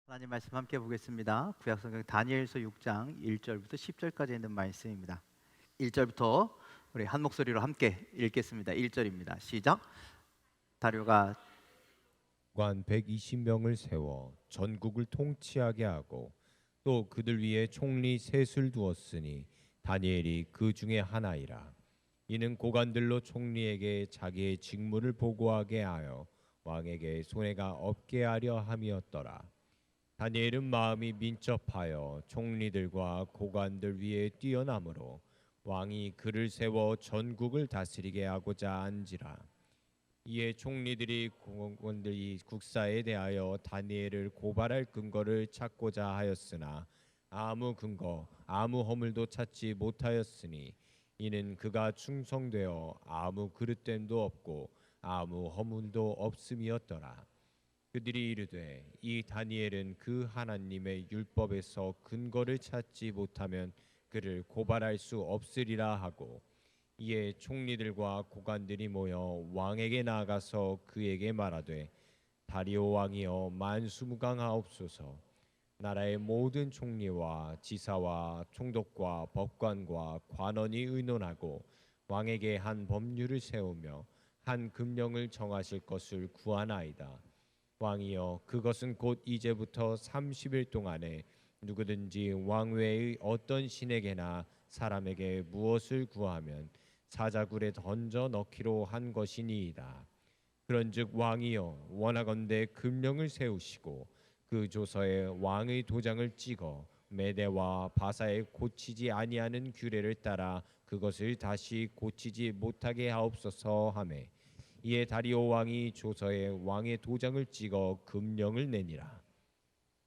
하나님 말씀 함께 보겠습니다. 구약성경 다니엘서 6장 1절부터 10절까지 있는 말씀입니다. 1절부터 우리 한 목소리로 함께 읽겠습니다. 1절입니다. 시작. 다료가 관 120명을 세워 전국을 통치하게 하고 또 그들 위에 총리 셋을 두었으니 다니엘이 그 중에 하나이라. 이는 고관들로 총리에게 자기의 직무를 보고하게 하여 왕에게 손해가 없게 하려 함이었더라. 다니엘은 마음이 민첩하여 총리들과 고관들 위에 뛰어나므로 왕이 그를 세워 전국을 다스리게 하고자 한지라. 이에 총리들이 공원들이 국사에 대하여 다니엘을 고발할 근거를 찾고자 하였으나 아무 근거 아무 허물도 찾지 못하였으니 이는 그가 충성되어 아무 그릇됨도 없고 아무 허물도 없음이었더라. 그들이 이르되 이 다니엘은 그 하나님의 율법에서 근거를 찾지 못하면 그를 고발할 수 없으리라 하고, 이에 총리들과 고관들이 모여 왕에게 나아가서 그에게 말하되 다리오 왕이여 만수무강하옵소서. 나라의 모든 총리와 지사와 총독과 법관과 관원이 의논하고 왕에게 한 법률을 세우며 한 금령을 정하실 것을 구하나이다. 왕이여 그것은 곧 이제부터 30일 동안에 누구든지 왕 외의 어떤 신에게나 사람에게 무엇을 구하면 사자굴에 던져 넣기로 한 것이니이다. 그런즉 왕이여 원하건대 금령을 세우시고 그 조서에 왕의 도장을 찍어 메대와 바사에 고치지 아니하는 규례를 따라 그것을 다시 고치지 못하게 하옵소서 하매, 이에 다리오 왕이 조서에 왕의 도장을 찍어 금령을 내니라.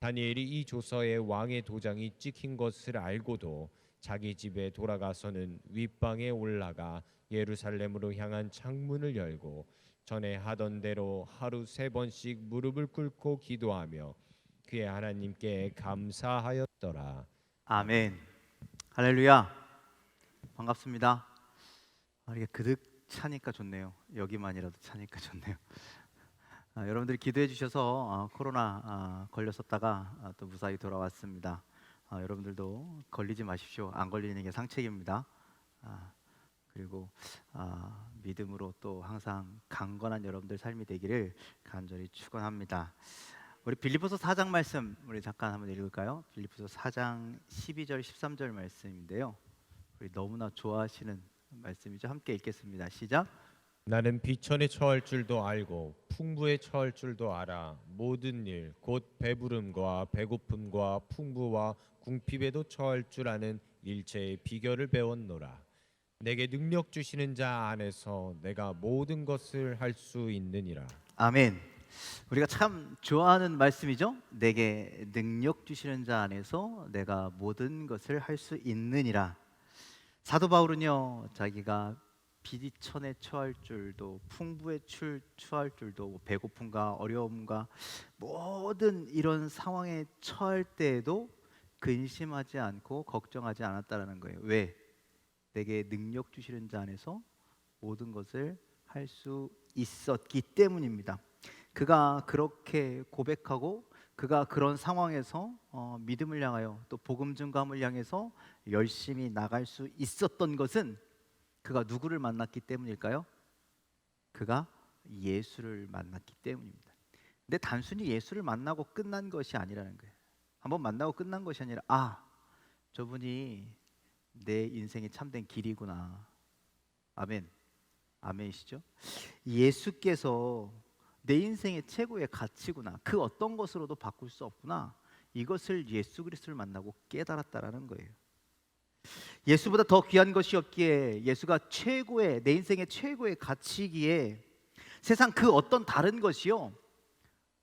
다니엘이 이 조서에 왕의 도장이 찍힌 것을 알고도 자기 집에 돌아가서는 윗방에 올라가 예루살렘으로 향한 창문을 열고 전에 하던 대로 하루 3번씩 무릎을 꿇고 기도하며 그의 하나님께 감사하였더라. 아멘. 할렐루야. 반갑습니다. 이게 그득 차니까 좋네요. 여기만이라도 차니까 좋네요. 여러분들이 기도해 주셔서 코로나 걸렸었다가 또 무사히 돌아왔습니다. 여러분들도 걸리지 마십시오. 안 걸리는 게 상책입니다. 그리고 믿음으로 또 항상 강건한 여러분들 삶이 되기를 간절히 축원합니다. 우리 빌립보서 4장 말씀 우리 잠깐 한번 읽을까요? 빌립보서 4장 12절 13절 말씀인데요. 우리 너무나 좋아하시는 말씀이죠. 함께 읽겠습니다. 시작. 나는 비천에 처할 줄도 알고 풍부에 처할 줄도 알아. 모든 일 곧 배부름과 배고픔과 풍부와 궁핍에도 처할 줄 아는 일체의 비결을 배웠노라. 내게 능력 주시는 자 안에서 내가 모든 것을 할 수 있느니라. 아멘. 우리가 참 좋아하는 말씀이죠. 내게 능력 주시는 자 안에서 내가 모든 것을 할 수 있느니라. 사도 바울은요, 자기가 비천에 처할 줄도 풍부에 처할 줄도 배고픔과 어려움과 모든 이런 상황에 처할 때에도 근심하지 않고 걱정하지 않았다라는 거예요. 왜? 내게 능력 주시는 자 안에서 모든 것을 할 수 있었기 때문입니다. 그가 그렇게 고백하고 그가 그런 상황에서 믿음을 향하여 또 복음 증거함을 향해서 열심히 나갈 수 있었던 것은 그가 누구를 만났기 때문일까요? 그가 예수를 만났기 때문입니다. 근데 단순히 예수를 만나고 끝난 것이 아니라는 거예요. 한번 만나고 끝난 것이 아니라 저분이 내 인생의 참된 길이구나. 아멘. 아멘이시죠? 예수께서 내 인생의 최고의 가치구나. 그 어떤 것으로도 바꿀 수 없구나. 이것을 예수 그리스도를 만나고 깨달았다라는 거예요. 예수보다 더 귀한 것이 없기에, 예수가 최고의 내 인생의 최고의 가치이기에 세상 그 어떤 다른 것이요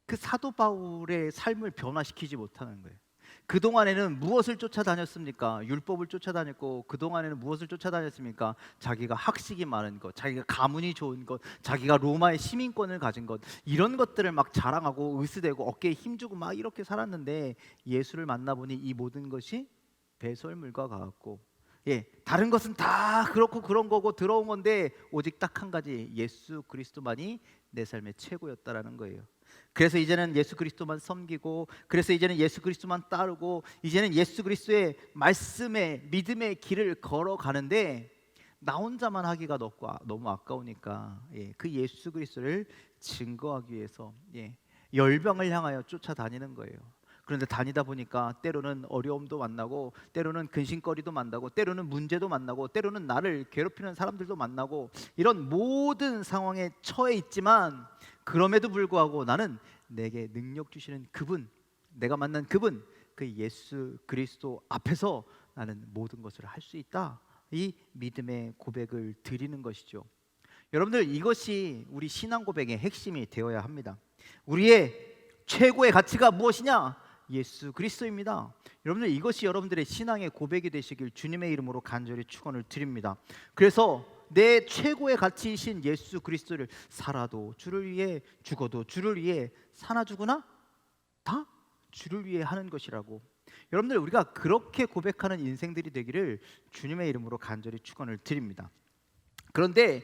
그 사도 바울의 삶을 변화시키지 못하는 거예요. 그동안에는 무엇을 쫓아다녔습니까? 율법을 쫓아다녔고, 그동안에는 무엇을 쫓아다녔습니까? 자기가 학식이 많은 것, 자기가 가문이 좋은 것, 자기가 로마의 시민권을 가진 것, 이런 것들을 막 자랑하고 의스대고 어깨에 힘주고 막 이렇게 살았는데, 예수를 만나보니 이 모든 것이 배설물과 같고, 다른 것은 다 그렇고 그런 거고 들어온 건데 오직 딱 한 가지, 예수 그리스도만이 내 삶의 최고였다라는 거예요. 그래서 이제는 예수 그리스도만 섬기고, 그래서 이제는 예수 그리스도만 따르고, 이제는 예수 그리스도의 말씀의 믿음의 길을 걸어가는데 나 혼자만 하기가 너무 아까우니까 그 예수 그리스도를 증거하기 위해서 열방을 향하여 쫓아다니는 거예요. 그런데 다니다 보니까 때로는 어려움도 만나고, 때로는 근심거리도 만나고, 때로는 문제도 만나고, 때로는 나를 괴롭히는 사람들도 만나고, 이런 모든 상황에 처해 있지만 그럼에도 불구하고 나는 내게 능력 주시는 그분, 내가 만난 그분, 그 예수 그리스도 앞에서 나는 모든 것을 할 수 있다. 이 믿음의 고백을 드리는 것이죠. 여러분들, 이것이 우리 신앙 고백의 핵심이 되어야 합니다. 우리의 최고의 가치가 무엇이냐? 예수 그리스도입니다. 여러분들, 이것이 여러분들의 신앙의 고백이 되시길 주님의 이름으로 간절히 축원을 드립니다. 그래서 내 최고의 가치이신 예수 그리스도를 살아도 주를 위해, 죽어도 주를 위해, 사나 죽으나 다 주를 위해 하는 것이라고. 여러분들, 우리가 그렇게 고백하는 인생들이 되기를 주님의 이름으로 간절히 축원을 드립니다. 그런데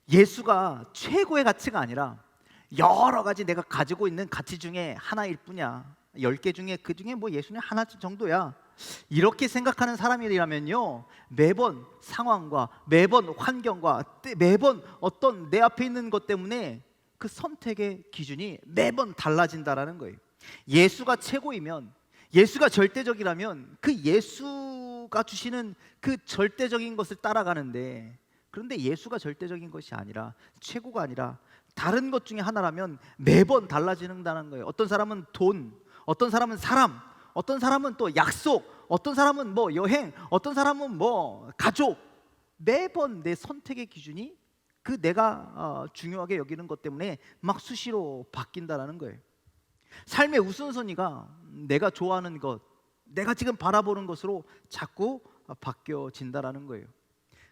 예수가 최고의 가치가 아니라 여러 가지 내가 가지고 있는 가치 중에 하나일 뿐이야, 10개 중에 그 중에 뭐 예수는 하나 정도야, 이렇게 생각하는 사람이라면요, 매번 상황과 매번 환경과 매번 어떤 내 앞에 있는 것 때문에 그 선택의 기준이 매번 달라진다라는 거예요. 예수가 최고이면, 예수가 절대적이라면 그 예수가 주시는 그 절대적인 것을 따라가는데, 그런데 예수가 절대적인 것이 아니라, 최고가 아니라 다른 것 중에 하나라면 매번 달라지는다는 거예요. 어떤 사람은 돈, 어떤 사람은 사람, 어떤 사람은 또 약속, 어떤 사람은 뭐 여행, 어떤 사람은 뭐 가족. 매번 내 선택의 기준이 그 내가 중요하게 여기는 것 때문에 막 수시로 바뀐다라는 거예요. 삶의 우선순위가 내가 좋아하는 것, 내가 지금 바라보는 것으로 자꾸 바뀌어진다라는 거예요.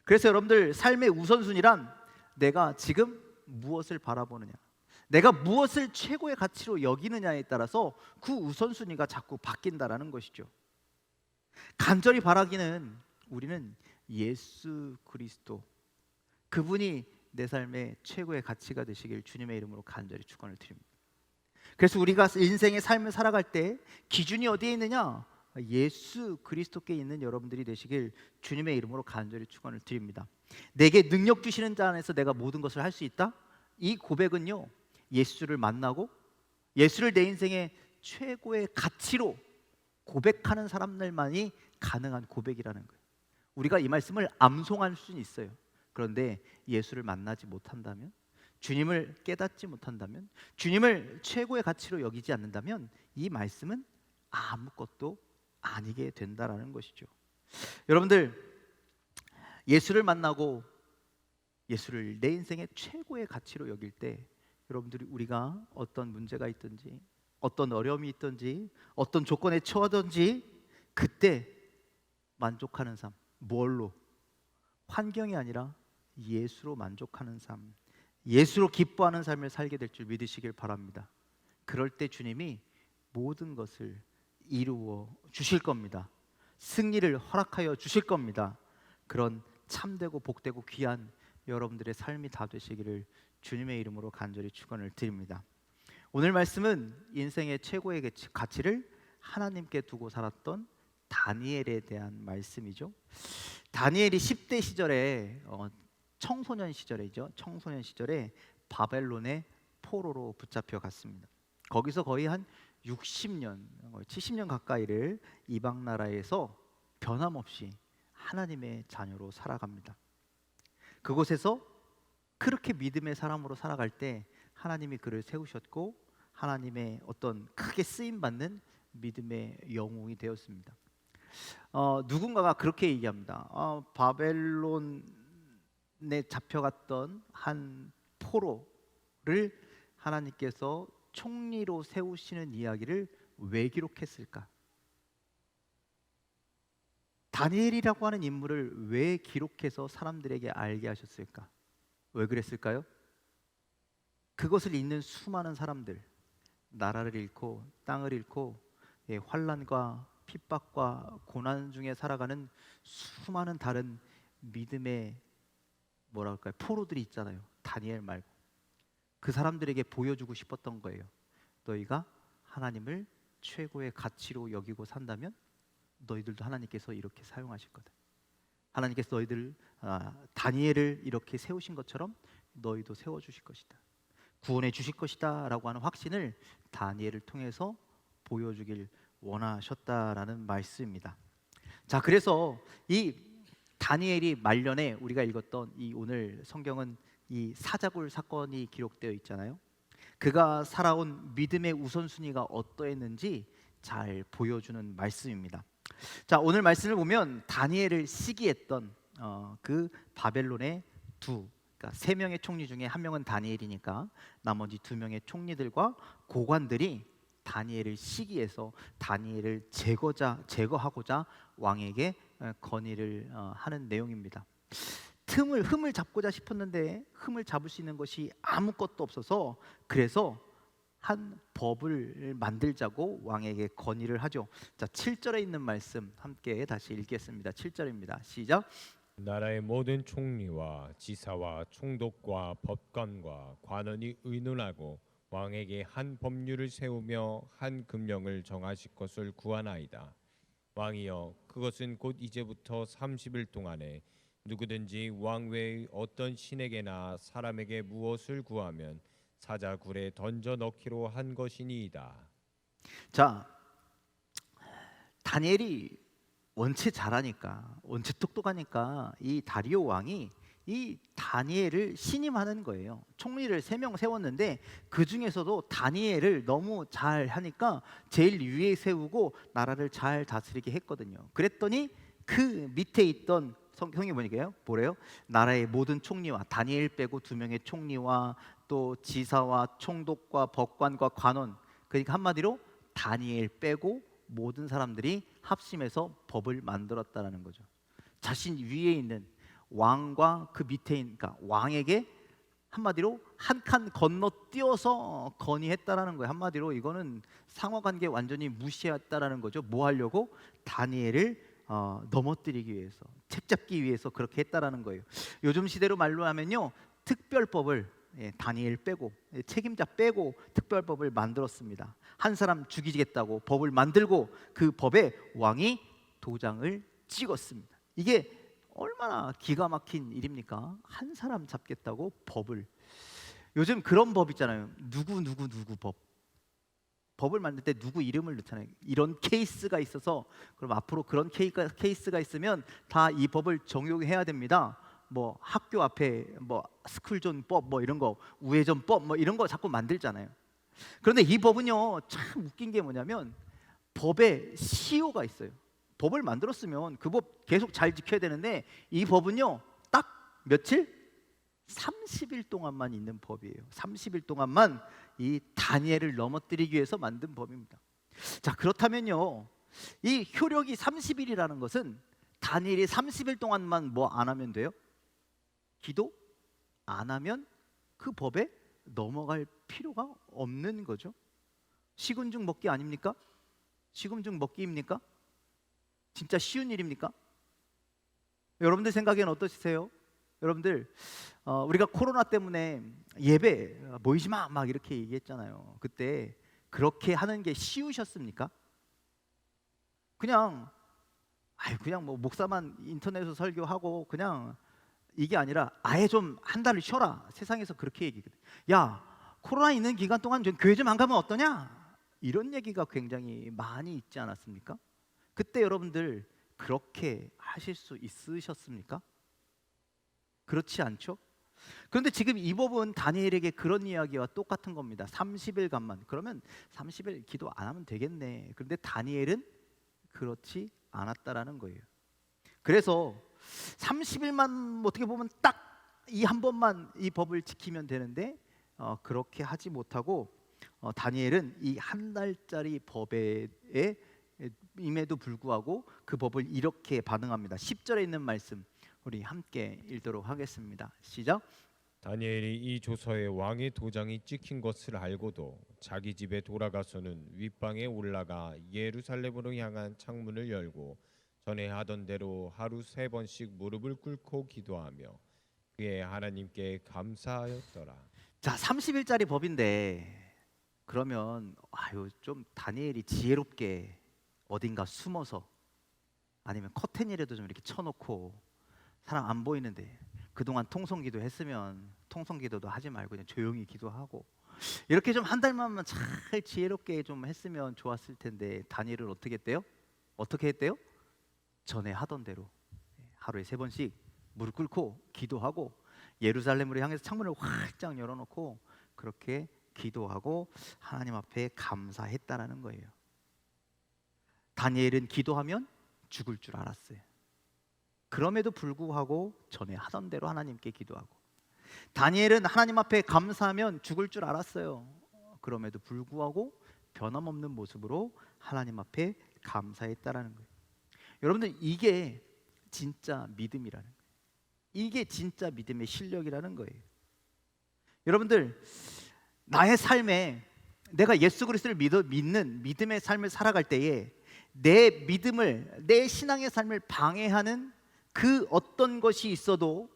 그래서 여러분들, 삶의 우선순위란 내가 지금 무엇을 바라보느냐, 내가 무엇을 최고의 가치로 여기느냐에 따라서 그 우선순위가 자꾸 바뀐다라는 것이죠. 간절히 바라기는 우리는 예수 그리스도, 그분이 내 삶의 최고의 가치가 되시길 주님의 이름으로 간절히 축원을 드립니다. 그래서 우리가 인생의 삶을 살아갈 때 기준이 어디에 있느냐? 예수 그리스도께 있는 여러분들이 되시길 주님의 이름으로 간절히 축원을 드립니다. 내게 능력 주시는 자 안에서 내가 모든 것을 할 수 있다? 이 고백은요, 예수를 만나고 예수를 내 인생의 최고의 가치로 고백하는 사람들만이 가능한 고백이라는 거예요. 우리가 이 말씀을 암송할 수는 있어요. 그런데 예수를 만나지 못한다면, 주님을 깨닫지 못한다면, 주님을 최고의 가치로 여기지 않는다면 이 말씀은 아무것도 아니게 된다라는 것이죠. 여러분들, 예수를 만나고 예수를 내 인생의 최고의 가치로 여길 때, 여러분들이 우리가 어떤 문제가 있든지, 어떤 어려움이 있든지, 어떤 조건에 처하든지 그때 만족하는 삶, 뭘로? 환경이 아니라 예수로 만족하는 삶, 예수로 기뻐하는 삶을 살게 될 줄 믿으시길 바랍니다. 그럴 때 주님이 모든 것을 이루어 주실 겁니다. 승리를 허락하여 주실 겁니다. 그런 참되고 복되고 귀한 여러분들의 삶이 다 되시기를 주님의 이름으로 간절히 축원을 드립니다. 오늘 말씀은 인생의 최고의 가치를 하나님께 두고 살았던 다니엘에 대한 말씀이죠. 다니엘이 10대 시절에 청소년 시절에 바벨론의 포로로 붙잡혀 갔습니다. 거기서 거의 한 60년, 70년 가까이를 이방 나라에서 변함없이 하나님의 자녀로 살아갑니다. 그곳에서 그렇게 믿음의 사람으로 살아갈 때 하나님이 그를 세우셨고, 하나님의 어떤 크게 쓰임받는 믿음의 영웅이 되었습니다. 누군가가 그렇게 얘기합니다. 바벨론에 잡혀갔던 한 포로를 하나님께서 총리로 세우시는 이야기를 왜 기록했을까? 다니엘이라고 하는 인물을 왜 기록해서 사람들에게 알게 하셨을까? 왜 그랬을까요? 그것을 읽는 수많은 사람들, 나라를 잃고 땅을 잃고 환난과 핍박과 고난 중에 살아가는 수많은 다른 믿음의 포로들이 있잖아요. 다니엘 말고 그 사람들에게 보여주고 싶었던 거예요. 너희가 하나님을 최고의 가치로 여기고 산다면 너희들도 하나님께서 이렇게 사용하실 거다. 하나님께서 너희들 다니엘을 이렇게 세우신 것처럼 너희도 세워주실 것이다. 구원해 주실 것이다 라고 하는 확신을 다니엘을 통해서 보여주길 원하셨다라는 말씀입니다. 자, 그래서 이 다니엘이 말년에 우리가 읽었던 이 오늘 성경은 이 사자굴 사건이 기록되어 있잖아요. 그가 살아온 믿음의 우선순위가 어떠했는지 잘 보여주는 말씀입니다. 자, 오늘 말씀을 보면 다니엘을 시기했던 그 바벨론의 그러니까 세 명의 총리 중에 한 명은 다니엘이니까 나머지 두 명의 총리들과 고관들이 다니엘을 시기해서 다니엘을 제거하고자 왕에게 건의를 하는 내용입니다. 흠을 잡고자 싶었는데 흠을 잡을 수 있는 것이 아무것도 없어서 그래서 한 법을 만들자고 왕에게 건의를 하죠. 자, 7절에 있는 말씀 함께 다시 읽겠습니다. 7절입니다. 시작. 나라의 모든 총리와 지사와 총독과 법관과 관원이 의논하고 왕에게 한 법률을 세우며 한 금령을 정하실 것을 구하나이다. 왕이여, 그것은 곧 이제부터 30일 동안에 누구든지 왕 외의 어떤 신에게나 사람에게 무엇을 구하면 사자굴에 던져 넣기로 한 것이니이다. 자, 다니엘이 원체 잘하니까, 원체 똑똑하니까 이 다리오 왕이 이 다니엘을 신임하는 거예요. 총리를 3명 세웠는데 그 중에서도 다니엘을 너무 잘하니까 제일 위에 세우고 나라를 잘 다스리게 했거든요. 그랬더니 그 밑에 있던 성경이 뭐래요? 나라의 모든 총리와 다니엘 빼고 2명의 총리와 또 지사와 총독과 법관과 관원, 그러니까 한마디로 다니엘 빼고 모든 사람들이 합심해서 법을 만들었다라는 거죠. 자신 위에 있는 왕과 그 밑에 있는, 그러니까 왕에게 한마디로 한 칸 건너뛰어서 건의했다라는 거예요. 한마디로 이거는 상호관계 완전히 무시했다라는 거죠. 뭐 하려고? 다니엘을 넘어뜨리기 위해서, 책잡기 위해서 그렇게 했다라는 거예요. 요즘 시대로 말로 하면요, 특별법을 다니엘 빼고 책임자 빼고 특별법을 만들었습니다. 한 사람 죽이겠다고 법을 만들고 그 법에 왕이 도장을 찍었습니다. 이게 얼마나 기가 막힌 일입니까? 한 사람 잡겠다고 법을. 요즘 그런 법 있잖아요. 누구 법. 법을 만들 때 누구 이름을 넣잖아요. 이런 케이스가 있어서 그럼 앞으로 그런 케이스가 있으면 다 이 법을 적용해야 됩니다. 뭐 학교 앞에 뭐 스쿨존법 뭐 이런 거, 우회전법 뭐 이런 거 자꾸 만들잖아요. 그런데 이 법은요, 참 웃긴 게 뭐냐면 법에 시효가 있어요. 법을 만들었으면 그 법 계속 잘 지켜야 되는데 이 법은요, 딱 며칠? 30일 동안만 있는 법이에요. 30일 동안만 이 다니엘을 넘어뜨리기 위해서 만든 법입니다. 자, 그렇다면요, 이 효력이 30일이라는 것은 다니엘이 30일 동안만 뭐 안 하면 돼요? 기도 안 하면 그 법에 넘어갈 필요가 없는 거죠. 식은죽 먹기 아닙니까? 식은죽 먹기입니까? 진짜 쉬운 일입니까? 여러분들 생각에는 어떠세요? 여러분들 우리가 코로나 때문에 예배 모이지 마 막 이렇게 얘기했잖아요. 그때 그렇게 하는 게 쉬우셨습니까? 그냥 뭐 목사만 인터넷에서 설교하고 그냥 이게 아니라 아예 좀 한 달을 쉬어라. 세상에서 그렇게 얘기거든. 야, 코로나 있는 기간 동안 좀 교회 좀 안 가면 어떠냐? 이런 얘기가 굉장히 많이 있지 않았습니까? 그때 여러분들 그렇게 하실 수 있으셨습니까? 그렇지 않죠? 그런데 지금 이 법은 다니엘에게 그런 이야기와 똑같은 겁니다. 30일간만. 그러면 30일 기도 안 하면 되겠네. 그런데 다니엘은 그렇지 않았다라는 거예요. 그래서 30일만 어떻게 보면 딱 이 한 번만 이 법을 지키면 되는데 그렇게 하지 못하고 다니엘은 이 한 달짜리 법에 임에도 불구하고 그 법을 이렇게 반응합니다. 10절에 있는 말씀 우리 함께 읽도록 하겠습니다. 시작. 다니엘이 이 조서에 왕의 도장이 찍힌 것을 알고도 자기 집에 돌아가서는 윗방에 올라가 예루살렘으로 향한 창문을 열고 전에 하던 대로 하루 3번씩 무릎을 꿇고 기도하며 그의 하나님께 감사하였더라. 자, 30일짜리 법인데 그러면 아유 좀 다니엘이 지혜롭게 어딘가 숨어서 아니면 커튼이라도 좀 이렇게 쳐놓고 사람 안 보이는데 그동안 통성기도 했으면 통성기도도 하지 말고 그냥 조용히 기도하고 이렇게 좀 한 달만만 잘 지혜롭게 좀 했으면 좋았을 텐데 다니엘은 어떻게 했대요? 어떻게 했대요? 전에 하던 대로 하루에 3번씩 무릎 꿇고 기도하고 예루살렘으로 향해서 창문을 활짝 열어놓고 그렇게 기도하고 하나님 앞에 감사했다라는 거예요. 다니엘은 기도하면 죽을 줄 알았어요. 그럼에도 불구하고 전에 하던 대로 하나님께 기도하고 다니엘은 하나님 앞에 감사하면 죽을 줄 알았어요. 그럼에도 불구하고 변함없는 모습으로 하나님 앞에 감사했다라는 거예요. 여러분들 이게 진짜 믿음이라는 거예요. 이게 진짜 믿음의 실력이라는 거예요. 여러분들 나의 삶에 내가 예수 그리스도를 믿는 믿음의 삶을 살아갈 때에 내 믿음을 내 신앙의 삶을 방해하는 그 어떤 것이 있어도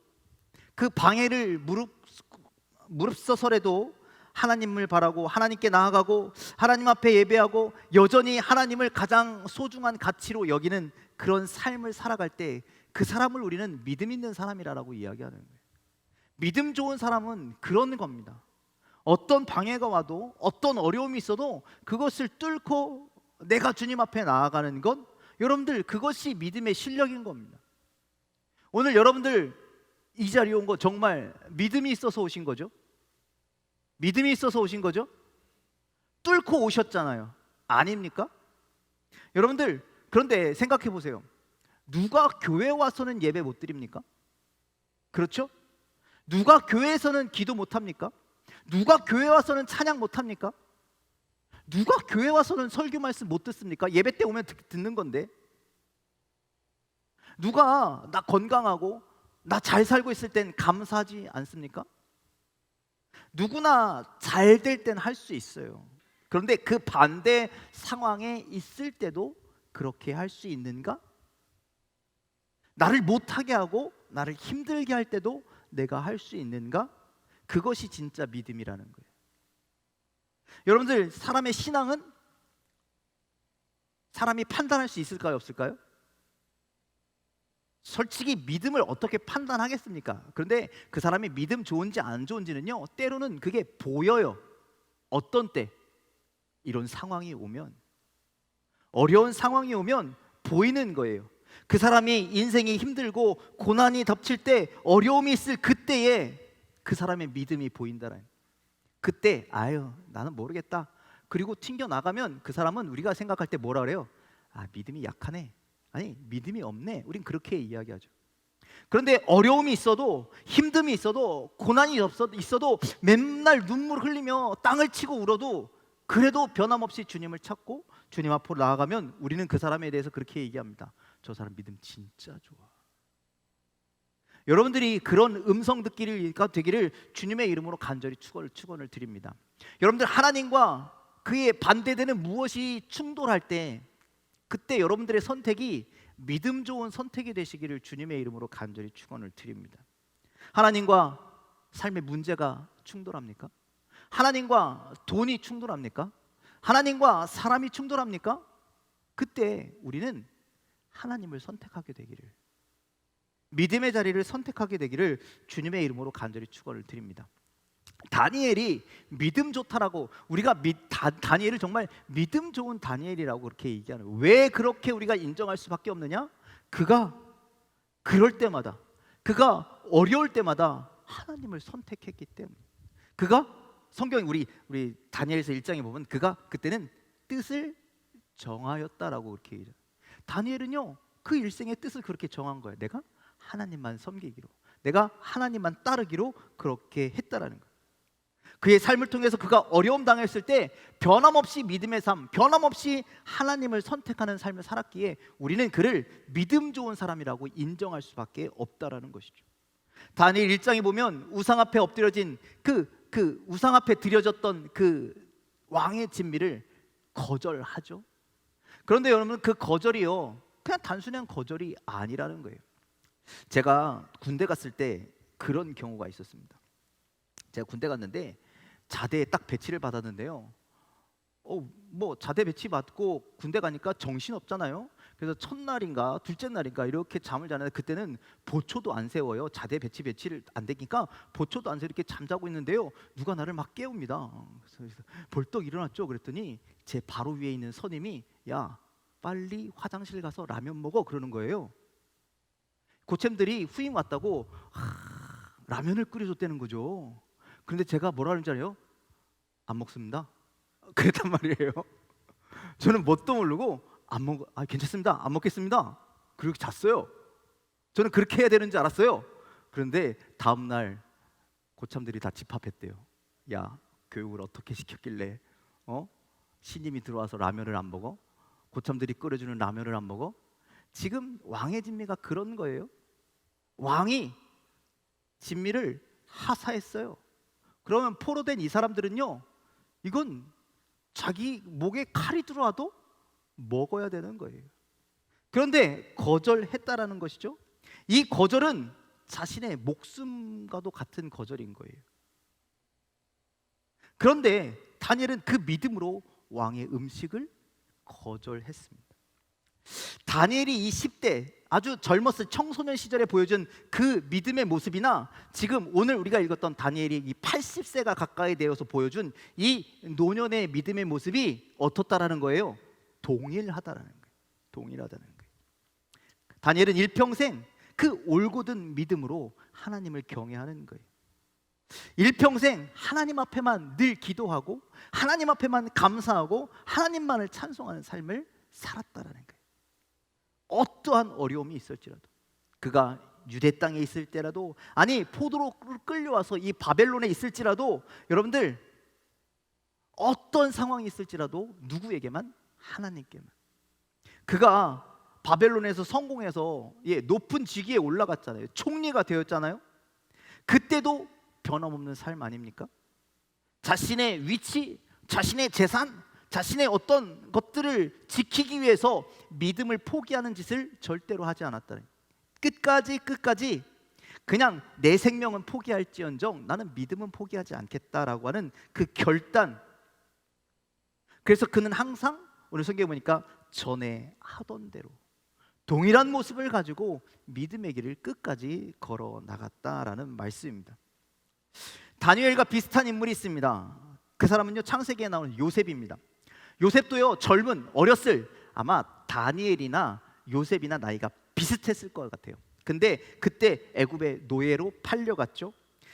그 방해를 무릅써서라도 하나님을 바라고 하나님께 나아가고 하나님 앞에 예배하고 여전히 하나님을 가장 소중한 가치로 여기는 그런 삶을 살아갈 때 그 사람을 우리는 믿음 있는 사람이라고 이야기하는 거예요. 믿음 좋은 사람은 그런 겁니다. 어떤 방해가 와도 어떤 어려움이 있어도 그것을 뚫고 내가 주님 앞에 나아가는 것, 여러분들 그것이 믿음의 실력인 겁니다. 오늘 여러분들 이 자리에 온 거 정말 믿음이 있어서 오신 거죠? 믿음이 있어서 오신 거죠? 뚫고 오셨잖아요. 아닙니까? 여러분들 그런데 생각해 보세요. 누가 교회 와서는 예배 못 드립니까? 그렇죠? 누가 교회에서는 기도 못 합니까? 누가 교회 와서는 찬양 못 합니까? 누가 교회 와서는 설교 말씀 못 듣습니까? 예배 때 오면 듣는 건데. 누가 나 건강하고 나 잘 살고 있을 땐 감사하지 않습니까? 누구나 잘 될 땐 할 수 있어요. 그런데 그 반대 상황에 있을 때도 그렇게 할 수 있는가? 나를 못하게 하고 나를 힘들게 할 때도 내가 할 수 있는가? 그것이 진짜 믿음이라는 거예요. 여러분들 사람의 신앙은 사람이 판단할 수 있을까요? 없을까요? 솔직히 믿음을 어떻게 판단하겠습니까? 그런데 그 사람이 믿음 좋은지 안 좋은지는요 때로는 그게 보여요. 어떤 때? 이런 상황이 오면, 어려운 상황이 오면 보이는 거예요. 그 사람이 인생이 힘들고 고난이 덮칠 때, 어려움이 있을 그때에 그 사람의 믿음이 보인다라는, 그때 아유 나는 모르겠다 그리고 튕겨 나가면 그 사람은 우리가 생각할 때 뭐라 그래요? 아 믿음이 약하네, 아니 믿음이 없네, 우린 그렇게 이야기하죠. 그런데 어려움이 있어도 힘듦이 있어도 고난이 있어도 맨날 눈물 흘리며 땅을 치고 울어도 그래도 변함없이 주님을 찾고 주님 앞으로 나아가면 우리는 그 사람에 대해서 그렇게 얘기합니다. 저 사람 믿음 진짜 좋아. 여러분들이 그런 음성 듣기가 되기를 주님의 이름으로 간절히 축원을 드립니다. 여러분들 하나님과 그에 반대되는 무엇이 충돌할 때 그때 여러분들의 선택이 믿음 좋은 선택이 되시기를 주님의 이름으로 간절히 축원을 드립니다. 하나님과 삶의 문제가 충돌합니까? 하나님과 돈이 충돌합니까? 하나님과 사람이 충돌합니까? 그때 우리는 하나님을 선택하게 되기를, 믿음의 자리를 선택하게 되기를 주님의 이름으로 간절히 축원을 드립니다. 다니엘이 믿음 좋다라고 우리가 다니엘을 정말 믿음 좋은 다니엘이라고 그렇게 얘기하는, 왜 그렇게 우리가 인정할 수밖에 없느냐? 그가 그럴 때마다, 그가 어려울 때마다 하나님을 선택했기 때문에. 그가 성경 우리 다니엘서 1장에 보면 그가 그때는 뜻을 정하였다라고 그렇게 얘기해요. 다니엘은요 그 일생의 뜻을 그렇게 정한 거예요. 내가 하나님만 섬기기로, 내가 하나님만 따르기로 그렇게 했다라는 거예요. 그의 삶을 통해서 그가 어려움 당했을 때 변함없이 믿음의 삶, 변함없이 하나님을 선택하는 삶을 살았기에 우리는 그를 믿음 좋은 사람이라고 인정할 수밖에 없다라는 것이죠. 다니엘 1장에 보면 우상 앞에 엎드려진 그 우상 앞에 드려졌던 그 왕의 진미를 거절하죠. 그런데 여러분 그 거절이요 그냥 단순한 거절이 아니라는 거예요. 제가 군대 갔을 때 그런 경우가 있었습니다. 제가 군대 갔는데 자대에 딱 배치를 받았는데요 뭐 자대 배치 받고 군대 가니까 정신 없잖아요. 그래서 첫날인가 둘째 날인가 이렇게 잠을 자는데 그때는 보초도 안 세워요. 자대 배치를 안 되니까 보초도 안 세워 이렇게 잠자고 있는데요. 누가 나를 막 깨웁니다. 그래서 벌떡 일어났죠. 그랬더니 제 바로 위에 있는 선임이 야 빨리 화장실 가서 라면 먹어 그러는 거예요. 고챔들이 후임 왔다고 라면을 끓여줬다는 거죠. 그런데 제가 뭐라 하는지 알아요? 안 먹습니다. 그랬단 말이에요. 저는 뭣도 모르고 괜찮습니다. 안 먹겠습니다. 그리고 잤어요. 저는 그렇게 해야 되는 줄 알았어요. 그런데 다음 날 고참들이 다 집합했대요. 야, 교육을 어떻게 시켰길래 신임이 들어와서 라면을 안 먹어? 고참들이 끓여주는 라면을 안 먹어? 지금 왕의 진미가 그런 거예요. 왕이 진미를 하사했어요. 그러면 포로된 이 사람들은요, 이건 자기 목에 칼이 들어와도 먹어야 되는 거예요. 그런데 거절했다라는 것이죠. 이 거절은 자신의 목숨과도 같은 거절인 거예요. 그런데 다니엘은 그 믿음으로 왕의 음식을 거절했습니다. 다니엘이 이 10대 아주 젊었을 청소년 시절에 보여준 그 믿음의 모습이나 지금 오늘 우리가 읽었던 다니엘이 이 80세가 가까이 되어서 보여준 이 노년의 믿음의 모습이 어떻다라는 거예요? 동일하다라는 거예요. 동일하다는 거예요. 다니엘은 일평생 그 올곧은 믿음으로 하나님을 경외하는 거예요. 일평생 하나님 앞에만 늘 기도하고 하나님 앞에만 감사하고 하나님만을 찬송하는 삶을 살았다라는 거예요. 어떠한 어려움이 있을지라도, 그가 유대 땅에 있을 때라도, 아니 포도로 끌려와서 이 바벨론에 있을지라도, 여러분들 어떤 상황이 있을지라도 누구에게만? 하나님께만. 그가 바벨론에서 성공해서 높은 직위에 올라갔잖아요. 총리가 되었잖아요. 그때도 변함없는 삶 아닙니까? 자신의 위치, 자신의 재산, 자신의 어떤 것들을 지키기 위해서 믿음을 포기하는 짓을 절대로 하지 않았다는, 끝까지 그냥 내 생명은 포기할지언정 나는 믿음은 포기하지 않겠다라고 하는 그 결단. 그래서 그는 항상 오늘 성경에 보니까 전에 하던 대로 동일한 모습을 가지고 믿음의 길을 끝까지 걸어 나갔다라는 말씀입니다. 다니엘과 비슷한 인물이 있습니다. 그 사람은요, 창세기에 나오는 요셉입니다. 요셉도요, 어렸을, 아마 다니엘이나 요셉이나 나이가 비슷했을 것 같아요. 근데 그때 애굽의 노예로 팔려갔죠.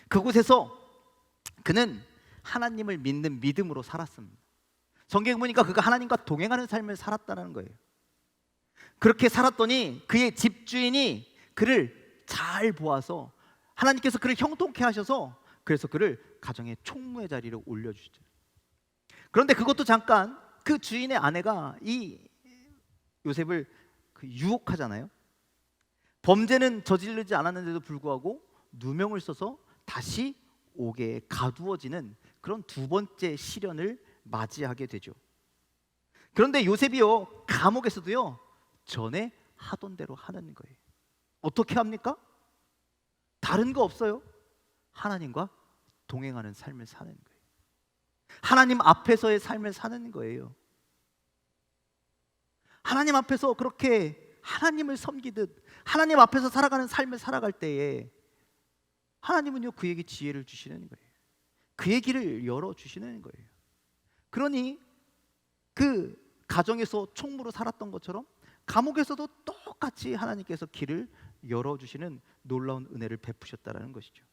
그곳에서 그는 하나님을 믿는 믿음으로 살았습니다. 성경에 보니까 그가 하나님과 동행하는 삶을 살았다는 거예요. 그렇게 살았더니 그의 집주인이 그를 잘 보아서 하나님께서 그를 형통케 하셔서 그래서 그를 가정의 총무의 자리로 올려주시죠. 그런데 그것도 잠깐, 그 주인의 아내가 이 요셉을 유혹하잖아요. 범죄는 저지르지 않았는데도 불구하고 누명을 써서 다시 옥에 가두어지는 그런 두 번째 시련을 맞이하게 되죠. 그런데 요셉이요, 감옥에서도요 전에 하던 대로 하는 거예요. 어떻게 합니까? 다른 거 없어요. 하나님과 동행하는 삶을 사는 거예요. 하나님 앞에서의 삶을 사는 거예요. 하나님 앞에서 그렇게 하나님을 섬기듯 하나님 앞에서 살아가는 삶을 살아갈 때에 하나님은요, 그에게 지혜를 주시는 거예요. 그의 길을 열어주시는 거예요. 그러니 그 가정에서 총무로 살았던 것처럼 감옥에서도 똑같이 하나님께서 길을 열어주시는 놀라운 은혜를 베푸셨다는 것이죠.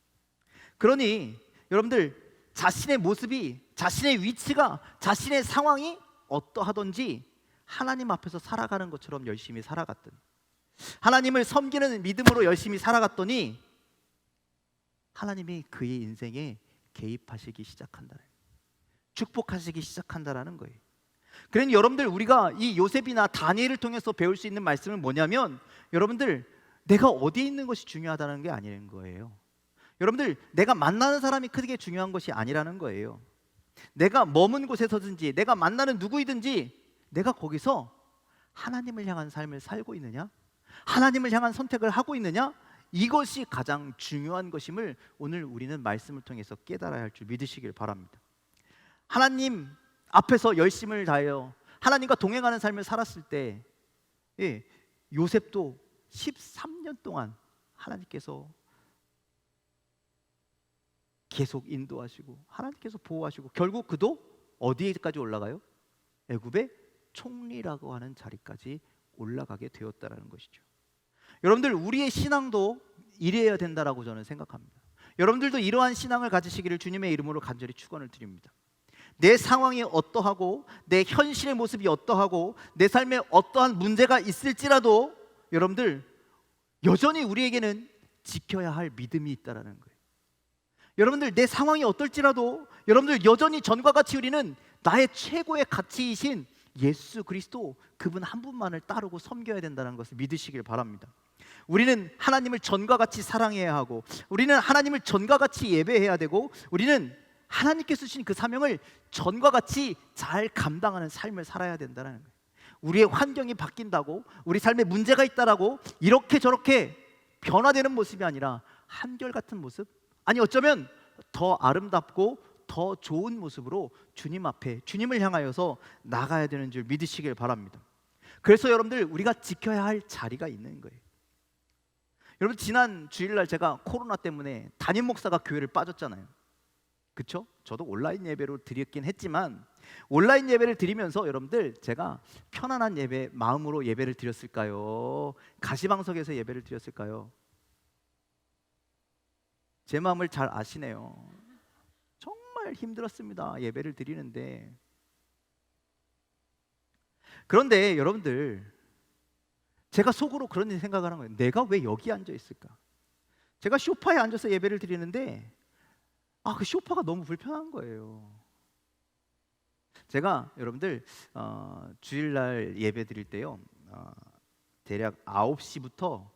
그러니 여러분들, 자신의 모습이, 자신의 위치가, 자신의 상황이 어떠하든지 하나님 앞에서 살아가는 것처럼 열심히 살아갔더니, 하나님을 섬기는 믿음으로 열심히 살아갔더니 하나님이 그의 인생에 개입하시기 시작한다는, 축복하시기 시작한다라는 거예요. 그러니 여러분들, 우리가 이 요셉이나 다니엘을 통해서 배울 수 있는 말씀은 뭐냐면, 여러분들, 내가 어디에 있는 것이 중요하다는 게 아니라는 거예요. 여러분들, 내가 만나는 사람이 크게 중요한 것이 아니라는 거예요. 내가 머문 곳에서든지 내가 만나는 누구이든지 내가 거기서 하나님을 향한 삶을 살고 있느냐, 하나님을 향한 선택을 하고 있느냐, 이것이 가장 중요한 것임을 오늘 우리는 말씀을 통해서 깨달아야 할 줄 믿으시길 바랍니다. 하나님, 앞에서 열심을 다하여 하나님과 동행하는 삶을 살았을 때, 요셉도 13년 동안 하나님께서 계속 인도하시고 하나님께서 보호하시고 결국 그도 어디까지 올라가요? 애굽의 총리라고 하는 자리까지 올라가게 되었다라는 것이죠. 여러분들, 우리의 신앙도 이래야 된다라고 저는 생각합니다. 여러분들도 이러한 신앙을 가지시기를 주님의 이름으로 간절히 축원을 드립니다. 내 상황이 어떠하고 내 현실의 모습이 어떠하고 내 삶에 어떠한 문제가 있을지라도 여러분들 여전히 우리에게는 지켜야 할 믿음이 있다라는 거예요. 여러분들, 내 상황이 어떨지라도 여러분들 여전히 전과 같이 우리는 나의 최고의 가치이신 예수 그리스도, 그분 한 분만을 따르고 섬겨야 된다는 것을 믿으시길 바랍니다. 우리는 하나님을 전과 같이 사랑해야 하고, 우리는 하나님을 전과 같이 예배해야 되고, 우리는 하나님께서 주신 그 사명을 전과 같이 잘 감당하는 삶을 살아야 된다는 거예요. 우리의 환경이 바뀐다고, 우리 삶에 문제가 있다라고 이렇게 저렇게 변화되는 모습이 아니라 한결같은 모습, 아니 어쩌면 더 아름답고 더 좋은 모습으로 주님 앞에, 주님을 향하여서 나가야 되는 줄 믿으시길 바랍니다. 그래서 여러분들, 우리가 지켜야 할 자리가 있는 거예요. 여러분, 지난 주일날 제가 코로나 때문에 담임 목사가 교회를 빠졌잖아요. 그렇죠? 저도 온라인 예배로 드렸긴 했지만, 온라인 예배를 드리면서 여러분들, 제가 편안한 예배 마음으로 예배를 드렸을까요? 가시방석에서 예배를 드렸을까요? 제 마음을 잘 아시네요. 정말 힘들었습니다, 예배를 드리는데. 그런데 여러분들, 제가 속으로 그런 생각을 하는 거예요. 내가 왜 여기 앉아 있을까? 제가 소파에 앉아서 예배를 드리는데 그 소파가 너무 불편한 거예요. 제가 여러분들 주일날 예배 드릴 때요, 대략 9시부터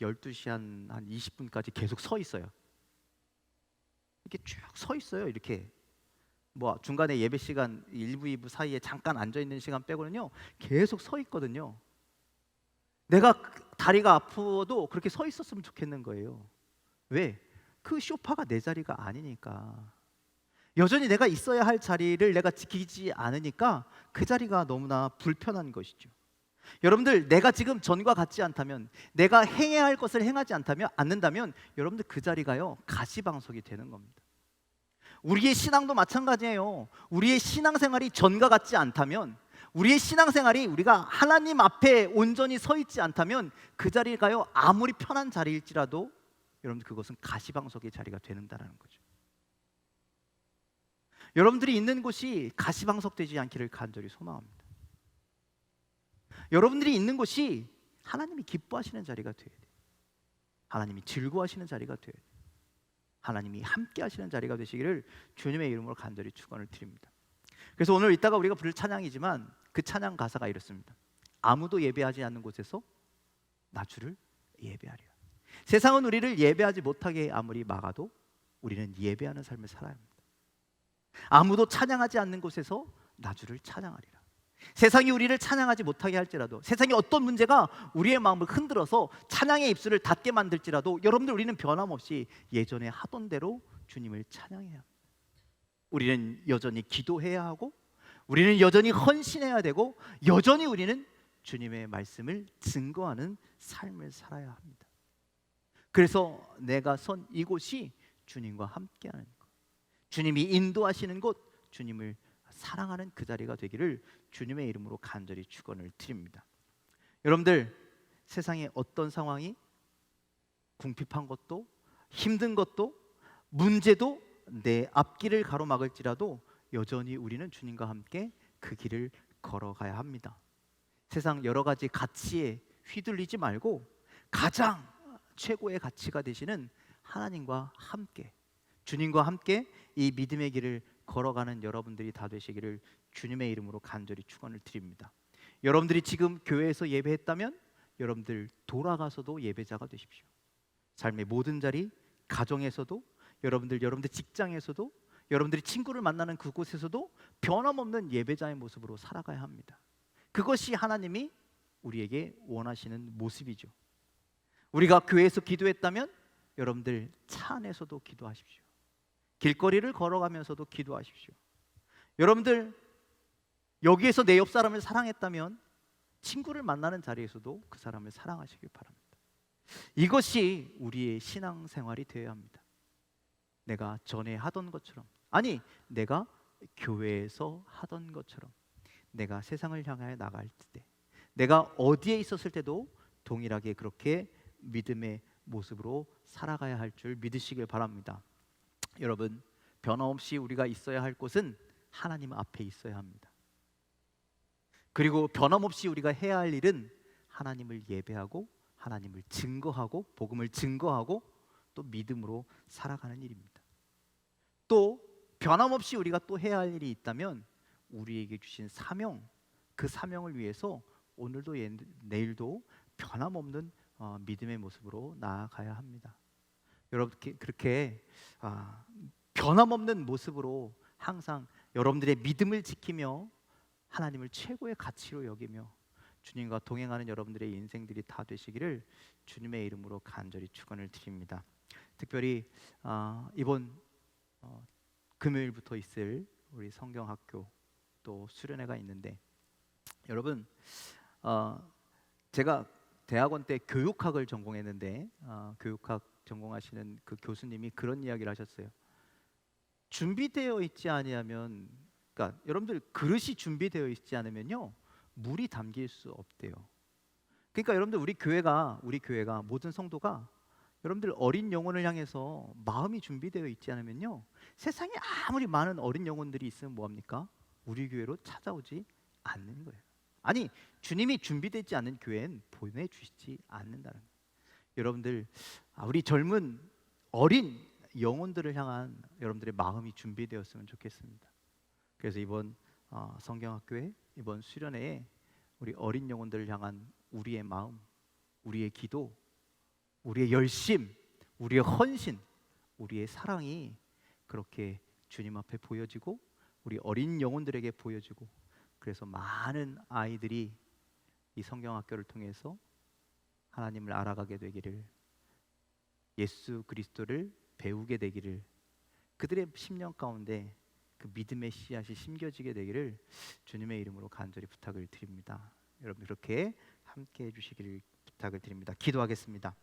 12시 한 20분까지 계속 서 있어요. 이렇게 쭉 서 있어요. 이렇게 뭐 중간에 예배 시간 1부, 2부 사이에 잠깐 앉아 있는 시간 빼고는요 계속 서 있거든요. 내가 다리가 아프어도 그렇게 서 있었으면 좋겠는 거예요. 왜? 그 소파가 내 자리가 아니니까. 여전히 내가 있어야 할 자리를 내가 지키지 않으니까 그 자리가 너무나 불편한 것이죠. 여러분들, 내가 지금 전과 같지 않다면, 내가 행해야 할 것을 행하지 않는다면 여러분들 그 자리가요 가시방석이 되는 겁니다. 우리의 신앙도 마찬가지예요. 우리의 신앙생활이 전과 같지 않다면, 우리의 신앙생활이 우리가 하나님 앞에 온전히 서 있지 않다면 그 자리가요 아무리 편한 자리일지라도 여러분들 그것은 가시방석의 자리가 되는다라는 거죠. 여러분들이 있는 곳이 가시방석 되지 않기를 간절히 소망합니다. 여러분들이 있는 곳이 하나님이 기뻐하시는 자리가 되어야 돼요. 하나님이 즐거워하시는 자리가 되어야 돼요. 하나님이 함께 하시는 자리가 되시기를 주님의 이름으로 간절히 축원을 드립니다. 그래서 오늘 이따가 우리가 부를 찬양이지만 그 찬양 가사가 이렇습니다. 아무도 예배하지 않는 곳에서 나 주를 예배하리라. 세상은 우리를 예배하지 못하게 아무리 막아도 우리는 예배하는 삶을 살아야 합니다. 아무도 찬양하지 않는 곳에서 나 주를 찬양하리라. 세상이 우리를 찬양하지 못하게 할지라도, 세상이 어떤 문제가 우리의 마음을 흔들어서 찬양의 입술을 닫게 만들지라도 여러분들, 우리는 변함없이 예전에 하던 대로 주님을 찬양해야 합니다. 우리는 여전히 기도해야 하고, 우리는 여전히 헌신해야 되고, 여전히 우리는 주님의 말씀을 증거하는 삶을 살아야 합니다. 그래서 내가 선 이곳이 주님과 함께하는 곳, 주님이 인도하시는 곳, 주님을 사랑하는 그 자리가 되기를 주님의 이름으로 간절히 축원을 드립니다. 여러분들, 세상에 어떤 상황이 궁핍한 것도 힘든 것도 문제도 내 앞길을 가로막을지라도 여전히 우리는 주님과 함께 그 길을 걸어가야 합니다. 세상 여러 가지 가치에 휘둘리지 말고 가장 최고의 가치가 되시는 하나님과 함께, 주님과 함께 이 믿음의 길을 걸어가는 여러분들이 다 되시기를 주님의 이름으로 간절히 축원을 드립니다. 여러분들이 지금 교회에서 예배했다면 여러분들 돌아가서도 예배자가 되십시오. 삶의 모든 자리, 가정에서도, 여러분들 직장에서도, 여러분들이 친구를 만나는 그곳에서도 변함없는 예배자의 모습으로 살아가야 합니다. 그것이 하나님이 우리에게 원하시는 모습이죠. 우리가 교회에서 기도했다면 여러분들 차 안에서도 기도하십시오. 길거리를 걸어가면서도 기도하십시오. 여러분들 여기에서 내 옆 사람을 사랑했다면 친구를 만나는 자리에서도 그 사람을 사랑하시길 바랍니다. 이것이 우리의 신앙생활이 되어야 합니다. 내가 전에 하던 것처럼, 아니 내가 교회에서 하던 것처럼, 내가 세상을 향하여 나갈 때, 내가 어디에 있었을 때도 동일하게 그렇게 믿음의 모습으로 살아가야 할 줄 믿으시길 바랍니다. 여러분, 변함없이 우리가 있어야 할 곳은 하나님 앞에 있어야 합니다. 그리고 변함없이 우리가 해야 할 일은 하나님을 예배하고 하나님을 증거하고 복음을 증거하고 또 믿음으로 살아가는 일입니다. 또 변함없이 우리가 또 해야 할 일이 있다면 우리에게 주신 사명, 그 사명을 위해서 오늘도 내일도 변함없는 믿음의 모습으로 나아가야 합니다. 여러분 그렇게 변함없는 모습으로 항상 여러분들의 믿음을 지키며 하나님을 최고의 가치로 여기며 주님과 동행하는 여러분들의 인생들이 다 되시기를 주님의 이름으로 간절히 축원을 드립니다. 특별히 이번 금요일부터 있을 우리 성경학교 또 수련회가 있는데, 여러분 제가 대학원 때 교육학을 전공했는데 교육학 전공하시는 그 교수님이 그런 이야기를 하셨어요. 준비되어 있지 아니하면, 그러니까 여러분들 그릇이 준비되어 있지 않으면요 물이 담길 수 없대요. 그러니까 여러분들 우리 교회가 모든 성도가 여러분들 어린 영혼을 향해서 마음이 준비되어 있지 않으면요 세상에 아무리 많은 어린 영혼들이 있으면 뭐합니까? 우리 교회로 찾아오지 않는 거예요. 아니 주님이 준비되지 않은 교회엔 보내주시지 않는다는 거예요. 여러분들 우리 젊은 어린 영혼들을 향한 여러분들의 마음이 준비되었으면 좋겠습니다. 그래서 이번 성경학교에 이번 수련회에 우리 어린 영혼들을 향한 우리의 마음, 우리의 기도, 우리의 열심, 우리의 헌신, 우리의 사랑이 그렇게 주님 앞에 보여지고 우리 어린 영혼들에게 보여지고, 그래서 많은 아이들이 이 성경학교를 통해서 하나님을 알아가게 되기를, 예수 그리스도를 배우게 되기를, 그들의 심령 가운데 그 믿음의 씨앗이 심겨지게 되기를 주님의 이름으로 간절히 부탁을 드립니다. 여러분 그렇게 함께 해주시기를 부탁을 드립니다. 기도하겠습니다.